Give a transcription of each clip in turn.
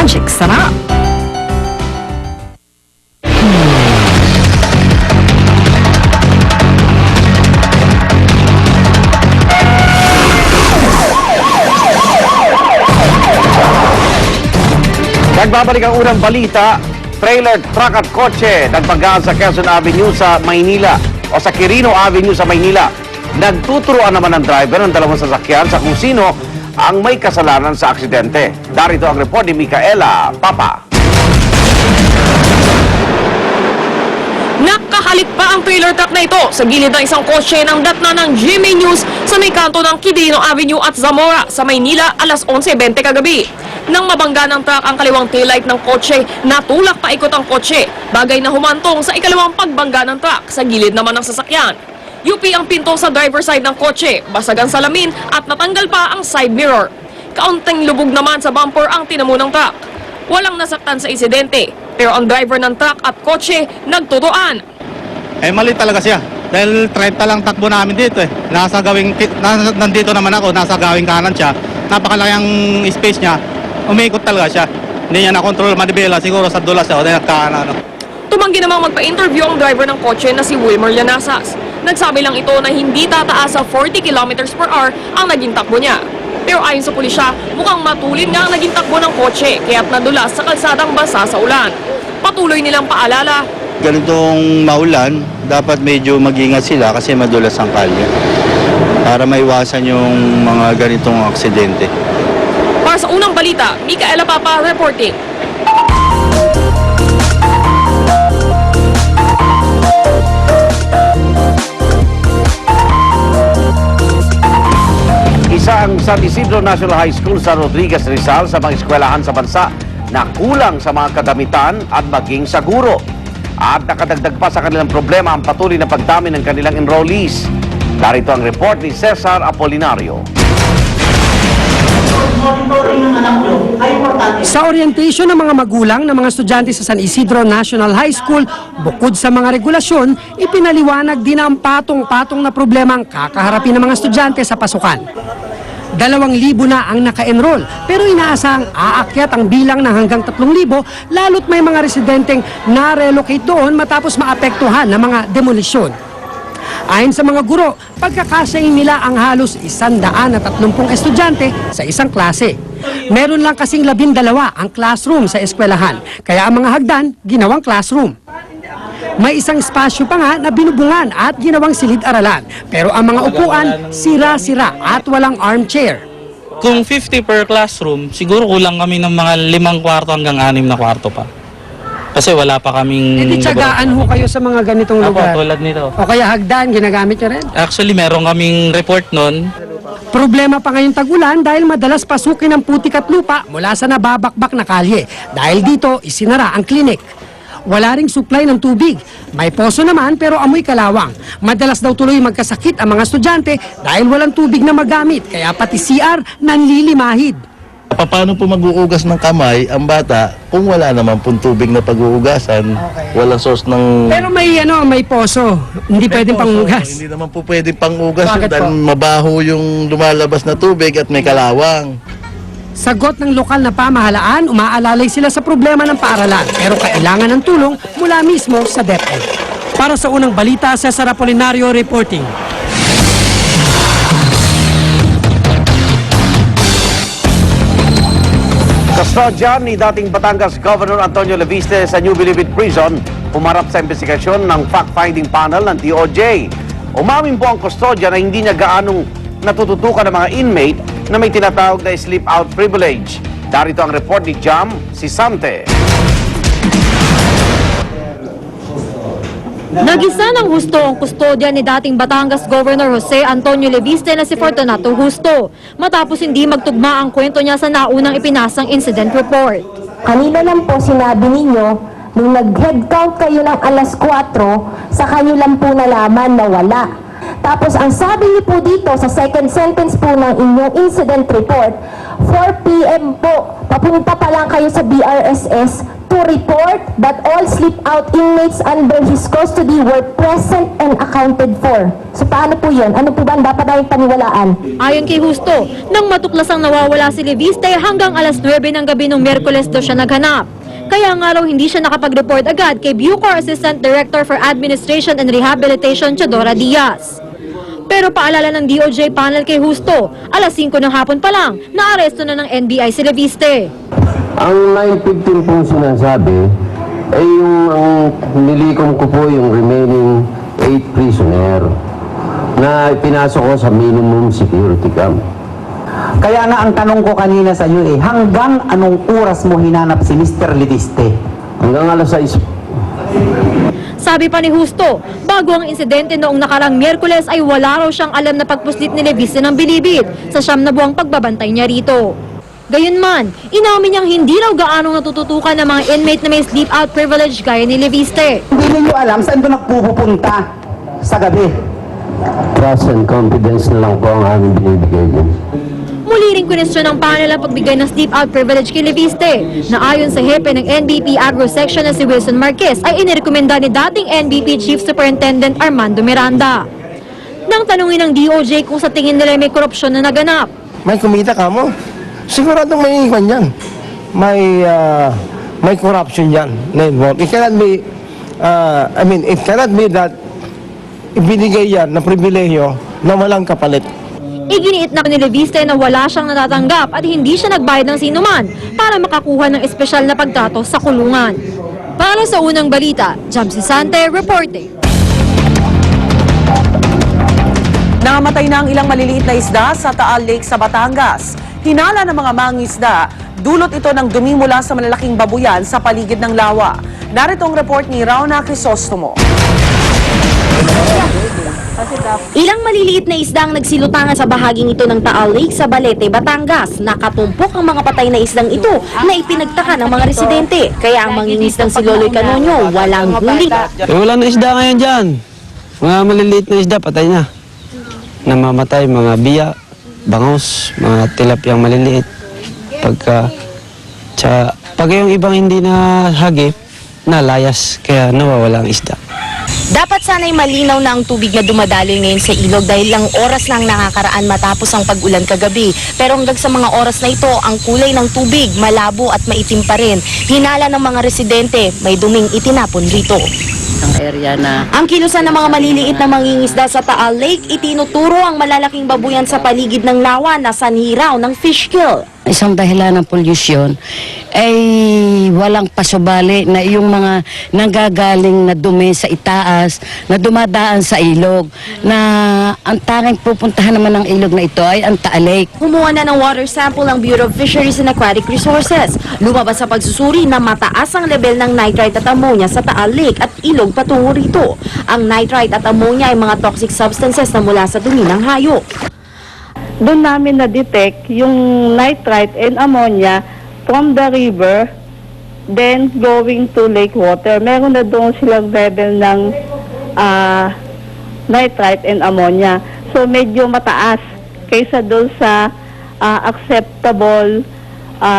Magic Sarap. Nagbabalik ang unang balita. Trailer, truck at kotse nagpagaan sa Quezon Avenue sa Maynila o sa Quirino Avenue sa Maynila. Nagtuturuan naman ang driver ng dalawang sasakyan sa kung sino ang may kasalanan sa aksidente. Darito ang report ni Micaela Papa. Nakahalik pa ang trailer truck na ito sa gilid ng isang kotse ng datna ng GMA News sa may kanto ng Quirino Avenue at Zamora sa Maynila alas 11:20 kagabi. Nang mabangga ng truck ang kaliwang taillight ng kotse, natulak paikot ang kotse, bagay na humantong sa ikalawang pagbangga ng truck sa gilid naman ng sasakyan. UP ang pinto sa driver side ng kotse, basag ang salamin at natanggal pa ang side mirror. Kaunting lubog naman sa bumper ang tinamo ng truck. Walang nasaktan sa insidente, pero ang driver ng truck at kotse nagtutuan. Mali talaga siya. Dahil 30 lang takbo namin dito eh. Nandito naman ako, nasa gawing kanan siya. Napakalaki ang space niya. Umiikot talaga siya. Hindi niya na-control manibela. Siguro sa dulas siya o dahil nagkaano. Tumanggi namang magpa-interview ang driver ng kotse na si Wilmer Llanasas. Nagsabi lang ito na hindi tataas sa 40 km per hour ang naging takbo niya. Pero ayon sa pulisya, mukhang matulin nga ang naging takbo ng kotse kaya't nadulas sa kalsadang basa sa ulan. Patuloy nilang paalala. Ganitong maulan, dapat medyo mag-ingat sila kasi madulas ang kalye para maiwasan yung mga ganitong aksidente. Para sa unang balita, Micaela Papa reporting. Isa ang San Isidro National High School sa Rodriguez Rizal sa mga eskwelahan sa bansa na kulang sa mga kagamitan at maging sa guro. At nakadagdag pa sa kanilang problema ang patuloy na pagdami ng kanilang enrollees. Darito ang report ni Cesar Apolinario. Sa orientation ng mga magulang ng mga estudyante sa San Isidro National High School, bukod sa mga regulasyon, ipinaliwanag din ang patong-patong na problema ang kakaharapin ng mga estudyante sa pasukan. 2,000 na ang naka-enroll, pero inaasahang aakyat ang bilang ng hanggang 3,000 lalo't may mga residenteng na-relocate doon matapos maapektuhan ng mga demolisyon. Ayon sa mga guro, pagkakasayin nila ang halos 130 estudyante sa isang klase. Meron lang kasing 12 ang classroom sa eskwelahan, kaya ang mga hagdan ginawang classroom. May isang espasyo pa nga na binubungan at ginawang silid-aralan, pero ang mga upuan sira-sira at walang armchair. Kung 50 per classroom, siguro kulang kami ng mga 5 kwarto hanggang 6 na kwarto pa. Kasi wala pa kaming... Hindi tiyagaan ho kayo sa mga ganitong lugar? Apo, tulad nito. O kaya hagdan, ginagamit nyo rin? Actually, meron kaming report nun. Problema pa ngayong tag-ulan dahil madalas pasukin ng putik at lupa mula sa nababakbak na kalye. Dahil dito, isinara ang klinik. Wala ring supply ng tubig. May poso naman pero amoy kalawang. Madalas daw tuloy magkasakit ang mga estudyante dahil walang tubig na magamit. Kaya pati CR nanlilimahid. Paano po mag-uugas ng kamay ang bata kung wala naman pong tubig na pag-uugasan, walang source ng... Pero may poso. Hindi pwedeng pangugas. Hindi naman po pwedeng pangugas Bakit dahil po? mabaho yung lumalabas na tubig at may kalawang. Sagot ng lokal na pamahalaan, umaalalay sila sa problema ng paaralan pero kailangan ng tulong mula mismo sa DepEd. Para sa unang balita, Cesar Apolinario reporting. Kustodyan ni dating Batangas Governor Antonio Leviste sa New Bilibid Prison pumarap sa investigasyon ng fact-finding panel ng DOJ. Umamin po ang kustodya na hindi niya gaanong natututukan ng mga inmate na may tinatawag na sleep-out privilege. Darito ang report ni Jam Sisante. Nagisa ng husto ang kustodya ni dating Batangas Governor Jose Antonio Leviste na si Fortunato Justo matapos hindi magtugma ang kwento niya sa naunang ipinasang incident report. Kanina lang po sinabi ninyo, nung nag-head count kayo ng alas 4, sa kayo lang po nalaman na wala. Tapos ang sabi niyo po dito sa second sentence po ng inyong incident report, 4 p.m. po, papunta pa lang kayo sa BRSS to report that all sleep-out inmates under his custody were present and accounted for. So paano po yun? Ano po ba ang dapat namin paniwalaan? Ayon kay Justo, nang matuklasang nawawala si Leviste hanggang alas 9 ng gabi ng Miyerkules daw siya naghanap. Kaya nga raw hindi siya nakapag-report agad kay Bucor Assistant Director for Administration and Rehabilitation Chadora Diaz. Pero paalala ng DOJ panel kay Justo, alas 5 ng hapon pa lang, naaresto na ng NBI si Leviste. Ang 915 pong sinasabi ay ang nilikom ko po yung remaining 8 prisoner na pinasok ko sa minimum security camp. Kaya na ang tanong ko kanina sa iyo hanggang anong oras mo hinanap si Mr. Leviste? Hanggang alas 6. Sabi pa ni Justo, bago ang insidente noong nakarang Miyerkules ay wala raw siyang alam na pagpuslit ni Leviste ng bilibid sa 9 na buwang pagbabantay niya rito. Gayunman, inamin niyang hindi raw gaanong natututukan ng mga inmate na may sleep-out privilege gaya ni Leviste. Hindi ninyo alam saan doon nagpupunta sa gabi. Trust and confidence na lang po ang aming binibigay dyan. Muli rin kwestiyon ng panel ang pagbigay ng sleep-out privilege kay Leviste na ayon sa hepe ng NBP Agro Section na si Wilson Marquez ay inirekomenda ni dating NBP Chief Superintendent Armando Miranda. Nang tanungin ng DOJ kung sa tingin nila may korupsyon na naganap. May kumita ka mo? Siguradong may iwan yan. May corruption yan na involved. It cannot be, it cannot be that ibinigay yan na pribileyo na walang kapalit. Iginiit na ni Leviste na wala siyang natatanggap at hindi siya nagbayad ng sinuman para makakuha ng espesyal na pagtrato sa kulungan. Para sa unang balita, Jamsi Sante reporting. Namatay na ang ilang maliliit na isda sa Taal Lake sa Batangas. Hinala ng mga mangingisda, dulot ito ng dumi mula sa malalaking babuyan sa paligid ng lawa. Narito ang report ni Rauna Crisostomo. Ilang maliliit na isda ang nagsilutangan sa bahaging ito ng Taal Lake sa Balete, Batangas. Nakatumpok ang mga patay na isdang ito na ipinagtaka ng mga residente. Kaya ang mangingisdang si Loloy Canonyo walang huli. Wala na isda ngayon dyan. Mga maliliit na isda, patay na. Namamatay, mga biya, bangos, mga tilapiyang maliliit. Pag yung ibang hindi na hagip, nalayas, kaya nawawala ang isda. Dapat sana'y malinaw na ang tubig na dumadaloy ngayon sa ilog dahil lang oras lang nakakaraan matapos ang pag-ulan kagabi. Pero hanggang sa mga oras na ito, ang kulay ng tubig malabo at maitim pa rin. Hinala ng mga residente, may duming itinapon rito. Ang kilusan ng mga maliliit na mangingisda sa Taal Lake, itinuturo ang malalaking babuyan sa paligid ng lawa na sanhi raw ng fish kill. Isang dahilan ng pollution ay walang pasubali na yung mga nanggagaling na dumi sa itaas na dumadaan sa ilog na ang tanging pupuntahan naman ng ilog na ito ay ang Taal Lake. Kumuha na ng water sample ng Bureau of Fisheries and Aquatic Resources. Lumabas sa pagsusuri na mataas ang level ng nitrite at ammonia sa Taal Lake at ilog patungo rito. Ang nitrite at ammonia ay mga toxic substances na mula sa dumi ng hayop. Doon namin na-detect yung nitrite and ammonia from the river, then going to lake water. Meron na doon silang level ng nitrite and ammonia. So medyo mataas kaysa doon sa acceptable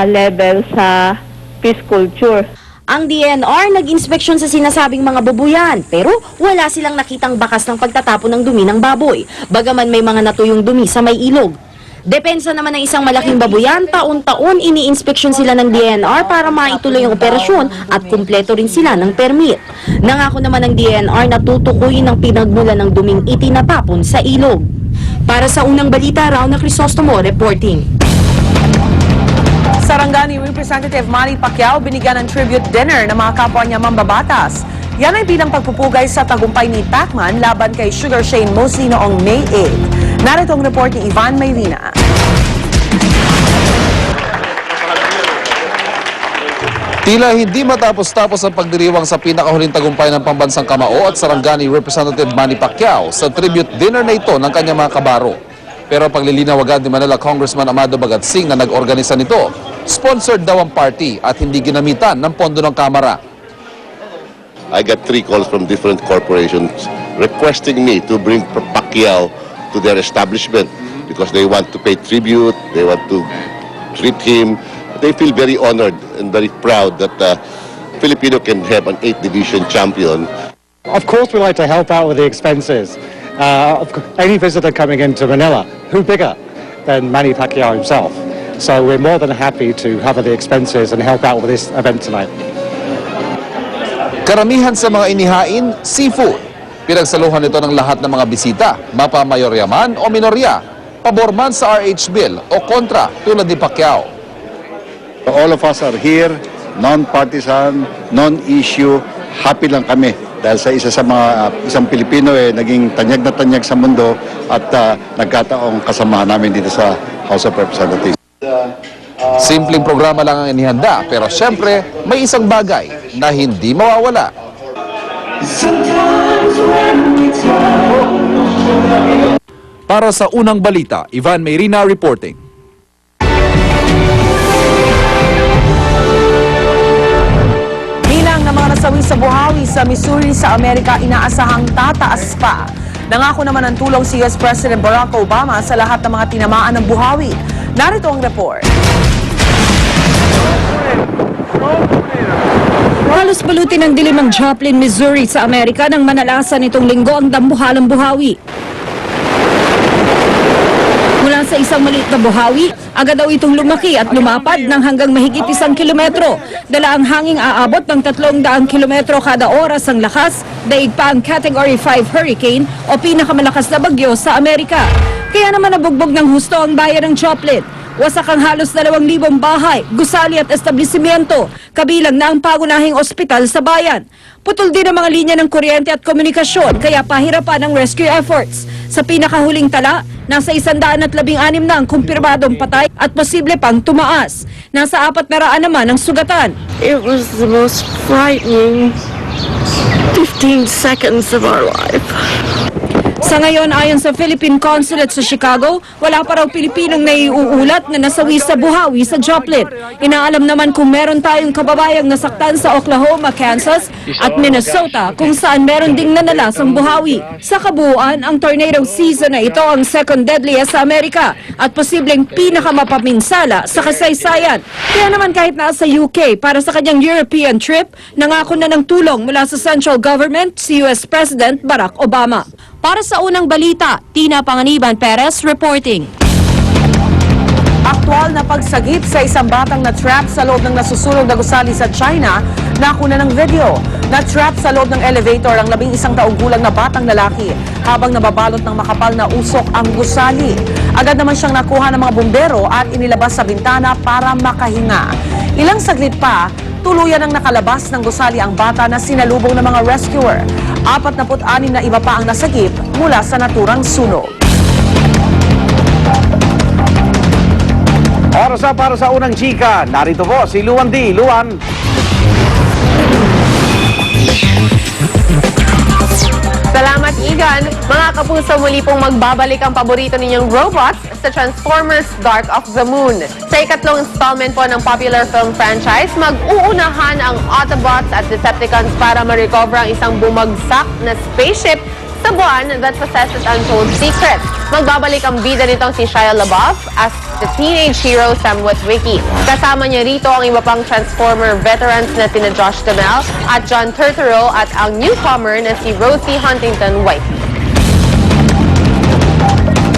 level sa pisciculture. Ang DNR nag-inspeksyon sa sinasabing mga babuyan pero wala silang nakitang bakas ng pagtatapon ng dumi ng baboy. Bagaman may mga natuyong dumi sa may ilog. Depensa naman ng isang malaking babuyan, taon-taon ini-inspeksyon sila ng DNR para maituloy ang operasyon at kumpleto rin sila ng permit. Nangako naman ng DNR na tutukuyin ang pinagmulan ng duming itinatapon sa ilog. Para sa unang balita, Rauna Crisostomo reporting. Sarangani Representative Manny Pacquiao binigyan ng tribute dinner ng mga kapwa niya mambabatas. Yan ay bilang pagpupugay sa tagumpay ni Pacman laban kay Sugar Shane Mosley noong May 8. Narito ang report ni Ivan Maylina. Tila hindi matapos-tapos ang pagdiriwang sa pinakahuling tagumpay ng pambansang kamao at Sarangani Representative Manny Pacquiao sa tribute dinner na ito ng kanyang mga kabaro. Pero paglilinaw agad ni Manila Congressman Amado Bagatsing na nag-organisa nito, sponsored daw ang party at hindi ginamitan ng pondo ng Kamara. I got 3 calls from different corporations requesting me to bring Pacquiao to their establishment because they want to pay tribute, they want to treat him. They feel very honored and very proud that Filipino can have an 8th division champion. Of course, we like to help out with the expenses. Any visitor coming into Manila, who bigger than Manny Pacquiao himself? So we're more than happy to cover the expenses and help out with this event tonight. Karamihan sa mga inihain, seafood. Pinagsaluhan ito ng lahat ng mga bisita, mapamayorya man o minorya, pabor man sa RH bill o kontra tulad ni Pacquiao. All of us are here, non-partisan, non-issue, happy lang kami. Dahil sa isang Pilipino naging tanyag na tanyag sa mundo at nagkataong kasamahan namin dito sa House of Representatives. Simpleng programa lang ang inihanda, pero siyempre may isang bagay na hindi mawawala. Para sa unang balita, Ivan Mayrina reporting. Bilang ng mga nasawi sa buhawi sa Missouri sa Amerika inaasahang tataas pa. Nangako naman ng tulong si US President Barack Obama sa lahat ng mga tinamaan ng buhawi. Narito ang report. Halos balutin ng dilim ng Joplin, Missouri sa Amerika nang manalasan nitong linggo ang dambuhalang buhawi. Mula sa isang maliit na buhawi, agad daw itong lumaki at lumapad ng hanggang mahigit 1 kilometro. Dala ang hanging aabot ng 300 kilometro kada oras ang lakas, daig pa ang Category 5 hurricane o pinakamalakas na bagyo sa Amerika. Kaya naman nabugbog ng husto ang bayan ng Joplin. Wasak ang halos 2,000 bahay, gusali at establishmento, kabilang na ang pagunahing ospital sa bayan. Putol din ang mga linya ng kuryente at komunikasyon, kaya pahirapan ang rescue efforts. Sa pinakahuling tala, nasa 116 na ang kumpirmadong patay at posible pang tumaas. Nasa 400 naman ang sugatan. It was the most frightening 15 seconds of our life. Sa ngayon, ayon sa Philippine Consulate sa Chicago, wala pa raw Pilipinong naiuulat na nasawi sa buhawi sa Joplin. Inaalam naman kung meron tayong kababayang nasaktan sa Oklahoma, Kansas at Minnesota kung saan meron ding nanalasang buhawi. Sa kabuuan, ang tornado season na ito ang second deadliest sa Amerika at posibleng pinakamapaminsala sa kasaysayan. Kaya naman kahit nasa UK para sa kanyang European trip, nangako na ng tulong mula sa central government si US President Barack Obama. Para sa unang balita, Tina Panganiban Perez reporting. Aktual na pagsagip sa isang batang na-trap sa loob ng nasusunog na gusali sa China, nakuna ng video. Na-trap sa loob ng elevator ang 11 taong gulang na batang lalaki habang nababalot ng makapal na usok ang gusali. Agad naman siyang nakuha ng mga bumbero at inilabas sa bintana para makahinga. Ilang saglit pa, tuluyan ang nakalabas ng gusali ang bata na sinalubong ng mga rescuer. 46 na iba pa ang nasagip mula sa naturang sunog. Oras na para sa unang chika. Narito po si Luan D. Luan. Salamat, Igan. Mga kapuso, muli pong magbabalik ang paborito ninyong robots sa Transformers Dark of the Moon. Sa ikatlong installment po ng popular film franchise, mag-uunahan ang Autobots at Decepticons para ma-recover ang isang bumagsak na spaceship sa buwan that possesses untold secrets. Magbabalik ang bida nitong si Shia LaBeouf as the teenage hero Sam Witwicky. Kasama niya rito ang iba pang Transformer veterans na sina Josh Duhamel at John Turturro at ang newcomer na si Rosie Huntington-White.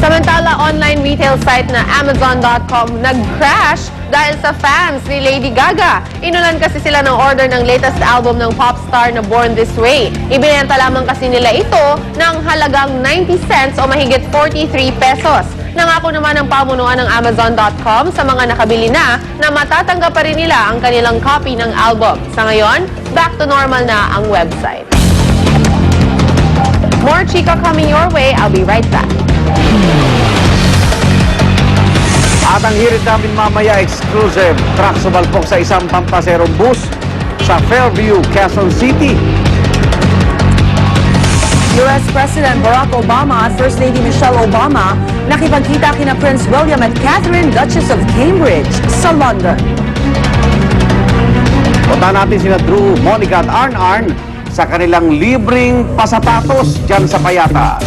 Samantala, online retail site na Amazon.com nag-crash dahil sa fans ni Lady Gaga. Inulan kasi sila ng order ng latest album ng pop star na Born This Way. Ibinenta lamang kasi nila ito ng halagang 90 cents o mahigit 43 pesos. Nangako naman ang pamunuan ng Amazon.com sa mga nakabili na matatanggap pa rin nila ang kanilang copy ng album. Sa ngayon, back to normal na ang website. More chika coming your way. I'll be right back. At ang hirit namin mamaya, exclusive truck sumalpok sa isang pampaserong bus sa Fairview, Quezon City. US President Barack Obama at First Lady Michelle Obama nakipagkita kina Prince William at Catherine, Duchess of Cambridge sa London. Punta natin sina Drew, Monica at Arn sa kanilang libreng pasapatos dyan sa Payatas.